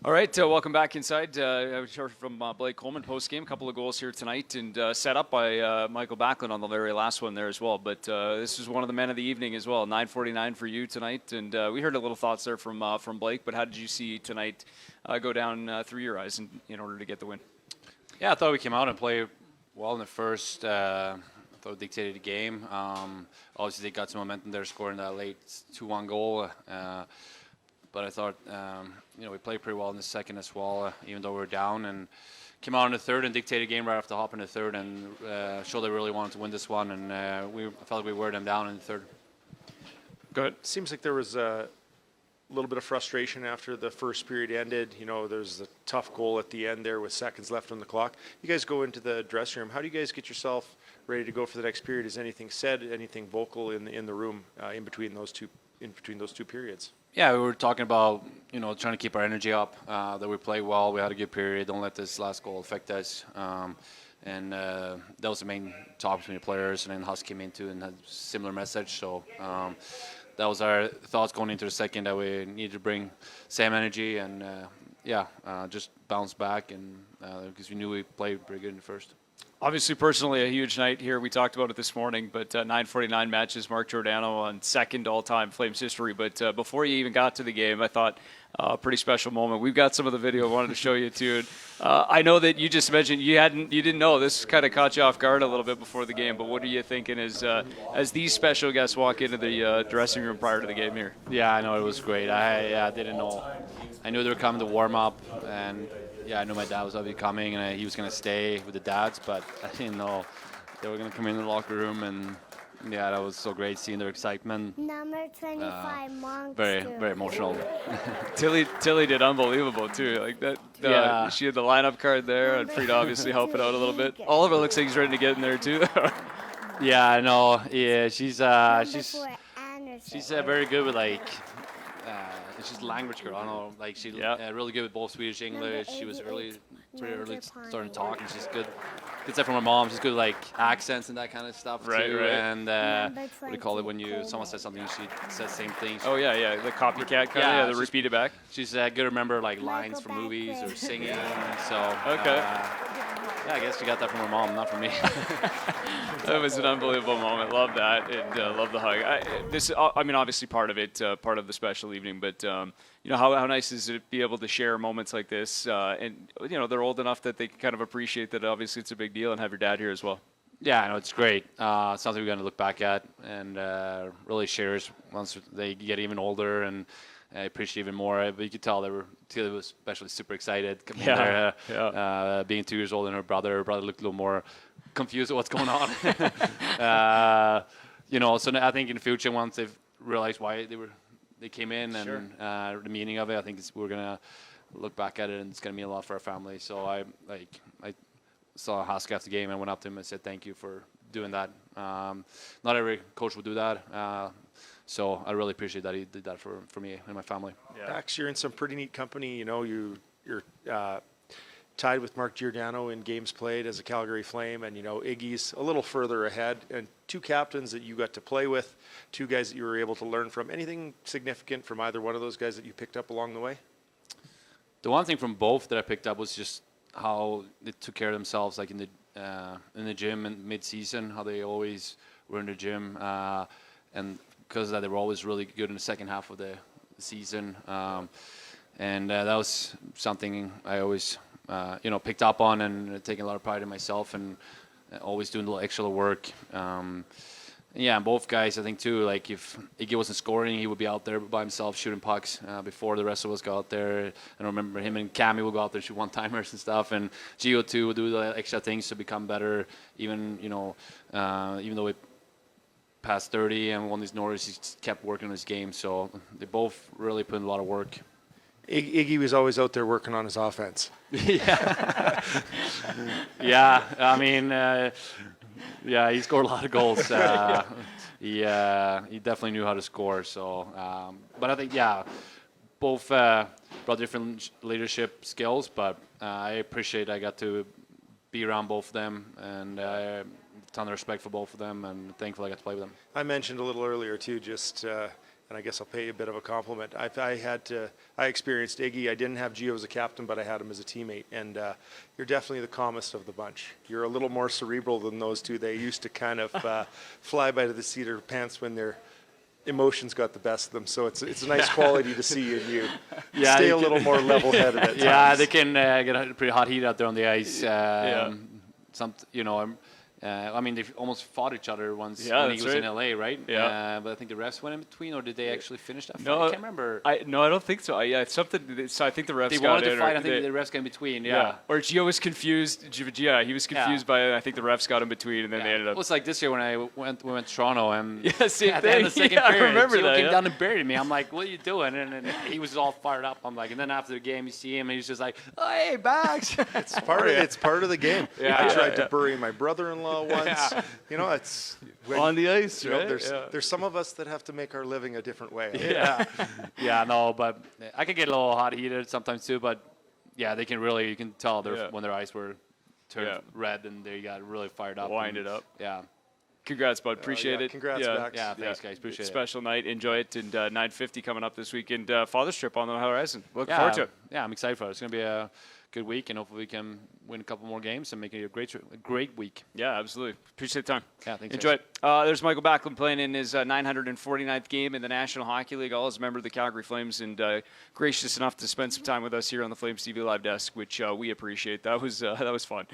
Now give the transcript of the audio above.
All right, welcome back inside. I was heard from Blake Coleman post-game. A couple of goals here tonight, and set up by Michael Backlund on the very last one there as well. But this is one of the men of the evening as well. 9:49 for you tonight, and we heard a little thoughts there from Blake. But how did you see tonight go down through your eyes in order to get the win? Yeah, I thought we came out and played well in the first. I thought we dictated the game. Obviously, they got some momentum there, scoring that late 2-1 goal. But I thought, we played pretty well in the second as well, even though we were down. And came out in the third and dictated the game right after the hop in the third and showed they really wanted to win this one. And I felt like we wore them down in the third. Good. Seems like there was a little bit of frustration after the first period ended. There's a tough goal at the end there with seconds left on the clock. You guys go into the dressing room. How do you guys get yourself ready to go for the next period? Is anything said, anything vocal in the room in between those two periods? Yeah, we were talking about, trying to keep our energy up, that we played well, we had a good period, don't let this last goal affect us. And that was the main talk between the players, and then Huss came into and had a similar message. So that was our thoughts going into the second, that we needed to bring same energy and, just bounce back, and because we knew we played pretty good in the first. Obviously, personally, a huge night here. We talked about it this morning, but 9:49 matches, Mark Giordano on second all-time Flames history. But before you even got to the game, I thought a pretty special moment. We've got some of the video I wanted to show you, too. I know that you just mentioned you didn't know. This kind of caught you off guard a little bit before the game, but what are you thinking as these special guests walk into the dressing room prior to the game here? Yeah, I know. It was great. I didn't know. I knew they were coming to warm up, and yeah, I knew my dad was going to be coming, and he was going to stay with the dads, but I didn't know they were going to come in the locker room, and yeah, that was so great seeing their excitement. Number 25, Monk. Very, very emotional. Tilly did unbelievable too. Like that. Yeah. She had the lineup card there, and Frida obviously helping out a little bit. Oliver looks like he's ready to get in there too. Yeah, I know. Yeah, she's She's very good with she's a language girl. I don't know, she's really good with both Swedish and English. She was pretty early starting to talk, and she's good. Good stuff from her mom. She's good with accents and that kind of stuff right, too. Right. And what do you call it when someone says something, she says the same thing. Oh yeah, the copycat kind of, repeat it back. She's good to remember lines from movies or singing. So okay. Yeah, I guess she got that from her mom, not from me. That was an unbelievable moment. Love that, and love the hug. Obviously part of it, part of the special evening. But how nice is it to be able to share moments like this? And they're old enough that they can kind of appreciate that. Obviously, it's a big deal, and have your dad here as well. Yeah, I know, it's great. Something we're going to look back at and really shares once they get even older, and I appreciate even more. But you could tell Tilly was especially super excited coming there, being 2 years old, and her brother looked a little more confused at what's going on. So I think in the future, once they've realized why they came in and the meaning of it, I think we're gonna look back at it, and it's gonna mean a lot for our family. So I saw Hask after the game and went up to him and said thank you for doing that. Not every coach would do that. So I really appreciate that he did that for me and my family. Yeah. Dax, you're in some pretty neat company. You're tied with Mark Giordano in games played as a Calgary Flame, and Iggy's a little further ahead, and 2 captains that you got to play with, 2 guys that you were able to learn from. Anything significant from either one of those guys that you picked up along the way? The one thing from both that I picked up was just how they took care of themselves, in the gym and mid-season, how they always were in the gym, and because of that, they were always really good in the second half of the season, and that was something I always picked up on, and taking a lot of pride in myself, and always doing a little extra work. And both guys, I think too, if Iggy wasn't scoring, he would be out there by himself shooting pucks before the rest of us go out there. I remember him and Cammy would go out there shoot one-timers and stuff, and Gio too would do the extra things to become better. Even even though we passed 30 and won these Norris, he just kept working on his game. So they both really put in a lot of work. Iggy was always out there working on his offense. Yeah. Yeah. I mean, he scored a lot of goals. He definitely knew how to score. So, but I think, both brought different leadership skills, but I appreciate I got to be around both of them, and a ton of respect for both of them, and thankful I got to play with them. I mentioned a little earlier too, just and and I guess I'll pay you a bit of a compliment. I experienced Iggy. I didn't have Gio as a captain, but I had him as a teammate, and you're definitely the calmest of the bunch. You're a little more cerebral than those two. They used to kind of fly by the seat of their pants when their emotions got the best of them. So it's a nice quality to see in you. Yeah, Stay a little more level-headed at times. Yeah, they can get pretty hot heat out there on the ice. I mean, they almost fought each other once when he was in LA, right? Yeah. But I think the refs went in between, or did they actually finish that fight? No, I can't remember. I don't think so. I something. So I think the refs They got wanted in, to fight. or I think they- the refs got in between. Yeah. Or Gio was confused. Yeah, he was confused by it. I think the refs got in between, and then they ended It up. was like this year when we went to Toronto, and Yeah, same at the end of the thing. second Yeah, I period, remember Gio that, came yeah. down and buried me. I'm like, what are you doing? And he was all fired up. I'm like, and then after the game, you see him, and he's just like, oh, hey, Bags. It's part of the game. Yeah, I yeah, tried yeah. to bury my brother-in-law once. You know, it's On the ice, you know, right? there's some of us that have to make our living a different way. But I can get a little hot heated sometimes too. But yeah, they can really, you can tell when their eyes were turned red and they got really fired up. Winded up. Yeah. Congrats, bud. Appreciate it. Congrats, Bax. Yeah, thanks, guys. Appreciate it. Special night. Enjoy it. And 9:50 coming up this weekend. Father's trip on the horizon. Looking forward to it. Yeah, I'm excited for it. It's going to be a good week, and hopefully we can win a couple more games and make it a great week. Yeah, absolutely. Appreciate the time. Yeah, thanks. Enjoy guys. it. There's Michael Backlund playing in his 949th game in the National Hockey League, all as a member of the Calgary Flames, and gracious enough to spend some time with us here on the Flames TV Live desk, which we appreciate. That was fun.